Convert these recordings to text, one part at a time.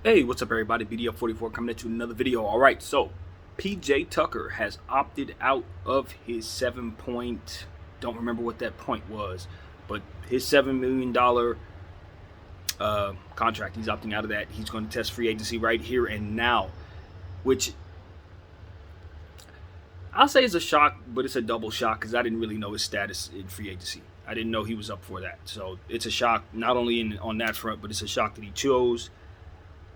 Hey, what's up, everybody? BDF44 coming at you with another video. All right, so PJ Tucker has opted out of his don't remember what that point was, but his $7 million contract. He's opting out of that. He's going to test free agency right here and now, which I'll say is a shock, but it's a double shock because I didn't really know his status in free agency. I didn't know he was up for that, so it's a shock not only on that front, but it's a shock that he chose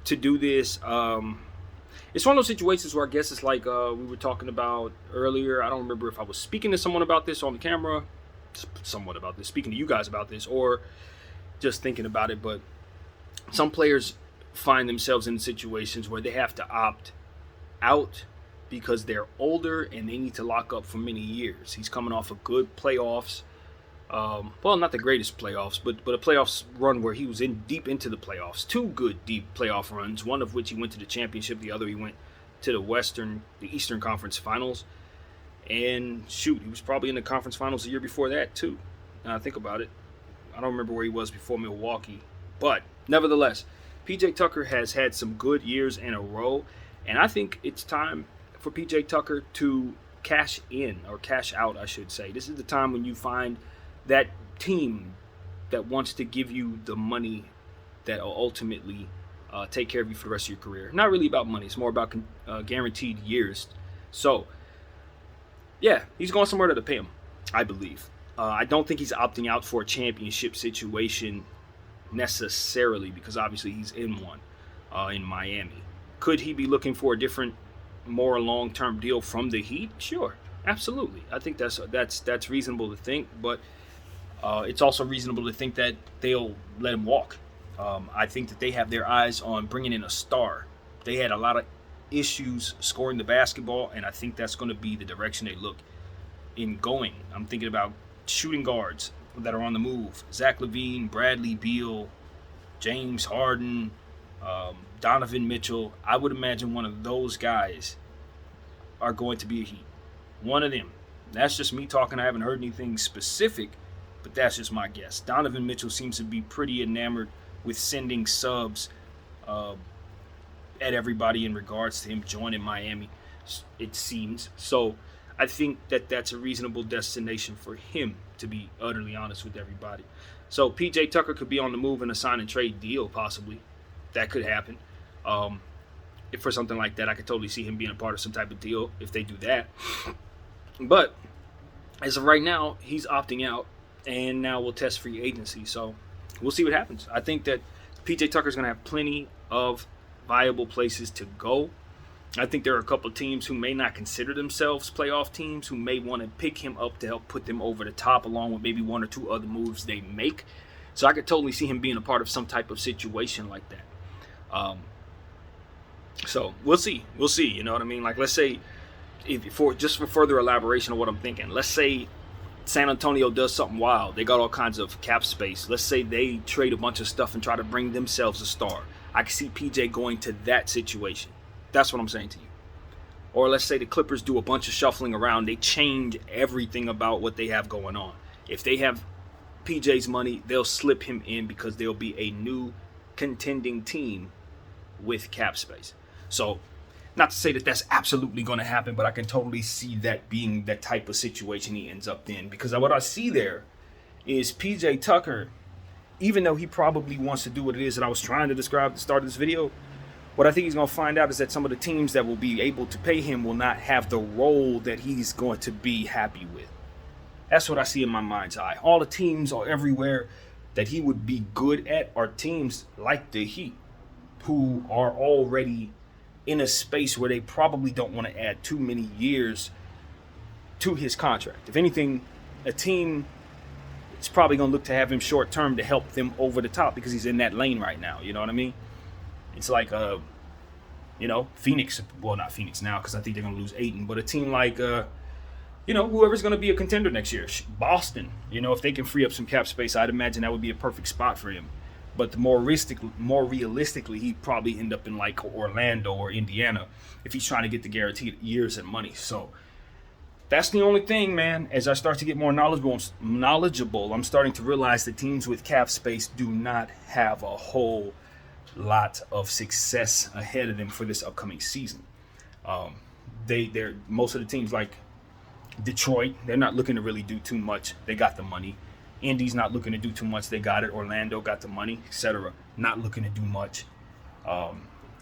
to do this. It's one of those situations where I guess it's like we were talking about earlier. I don't remember if I was speaking to someone about this on the camera, somewhat about this, speaking to you guys about this, or just thinking about it. But some players find themselves in situations where they have to opt out because they're older and they need to lock up for many years. He's coming off a good playoffs. Well, not the greatest playoffs, but a playoffs run where he was in deep into the playoffs. Two good deep playoff runs, one of which he went to the championship, the other he went to the Eastern Conference Finals. And shoot, he was probably in the conference finals the year before that too. Now I think about it, I don't remember where he was before Milwaukee, but nevertheless, PJ Tucker has had some good years in a row, and I think it's time for PJ Tucker to cash in, or cash out, I should say. This is the time when you find that team that wants to give you the money that will ultimately take care of you for the rest of your career. Not really about money. It's more about guaranteed years. So, yeah, he's going somewhere to pay him, I believe. I don't think he's opting out for a championship situation necessarily because obviously he's in one in Miami. Could he be looking for a different, more long-term deal from the Heat? Sure, absolutely. I think that's reasonable to think, but it's also reasonable to think that they'll let him walk. I think that they have their eyes on bringing in a star. They had a lot of issues scoring the basketball, and I think that's going to be the direction they look in going. I'm thinking about shooting guards that are on the move. Zach LaVine, Bradley Beal, James Harden, Donovan Mitchell. I would imagine one of those guys are going to be a Heat. One of them. That's just me talking. I haven't heard anything specific, but that's just my guess. Donovan Mitchell seems to be pretty enamored with sending subs at everybody in regards to him joining Miami, it seems. So I think that that's a reasonable destination for him, to be utterly honest with everybody. So PJ Tucker could be on the move in a sign and trade deal, possibly. That could happen. If for something like that, I could totally see him being a part of some type of deal if they do that. But as of right now, he's opting out, and now we'll test free agency. So we'll see what happens. I think that PJ Tucker's going to have plenty of viable places to go. I think there are a couple of teams who may not consider themselves playoff teams who may want to pick him up to help put them over the top, along with maybe one or two other moves they make. So I could totally see him being a part of some type of situation like that. So we'll see. We'll see. You know what I mean? Like, let's say, for further elaboration of what I'm thinking, let's say San Antonio does something wild. They got all kinds of cap space. Let's say they trade a bunch of stuff and try to bring themselves a star. I can see PJ going to that situation. That's what I'm saying to you. Or let's say the Clippers do a bunch of shuffling around. They change everything about what they have going on. If they have PJ's money, they'll slip him in because there'll be a new contending team with cap space. So, not to say that that's absolutely going to happen, but I can totally see that being that type of situation he ends up in. Because what I see there is PJ Tucker, even though he probably wants to do what it is that I was trying to describe at the start of this video, what I think he's going to find out is that some of the teams that will be able to pay him will not have the role that he's going to be happy with. That's what I see in my mind's eye. All the teams are everywhere that he would be good at are teams like the Heat, who are already in a space where they probably don't want to add too many years to his contract. If anything, a team is probably going to look to have him short term to help them over the top because he's in that lane right now. You know what I mean? It's like, Phoenix. Well, not Phoenix now because I think they're going to lose Ayton, but a team like, whoever's going to be a contender next year. Boston, if they can free up some cap space, I'd imagine that would be a perfect spot for him. But more realistically, he'd probably end up in like Orlando or Indiana if he's trying to get the guaranteed years and money. So that's the only thing, man. As I start to get more knowledgeable, I'm starting to realize that teams with cap space do not have a whole lot of success ahead of them for this upcoming season. They're most of the teams like Detroit, they're not looking to really do too much. They got the money. Indy's not looking to do too much. They got it. Orlando got the money, etc. Not looking to do much.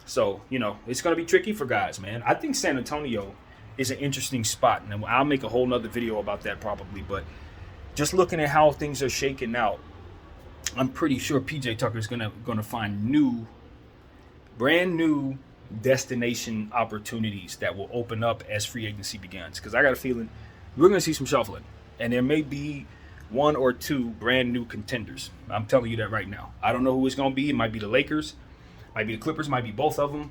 So, it's going to be tricky for guys, man. I think San Antonio is an interesting spot, and I'll make a whole nother video about that probably. But just looking at how things are shaking out, I'm pretty sure PJ Tucker is gonna find brand new destination opportunities that will open up as free agency begins. Because I got a feeling we're gonna see some shuffling, and there may be one or two brand new contenders. I'm telling you that right now. I don't know who it's gonna be. It might be the Lakers, might be the Clippers, might be both of them.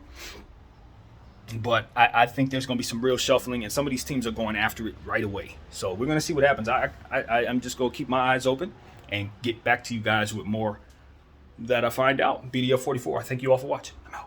But I think there's going to be some real shuffling, and some of these teams are going after it right away. So we're going to see what happens. I'm just going to keep my eyes open and get back to you guys with more that I find out. BDF44, thank you all for watching. I'm out.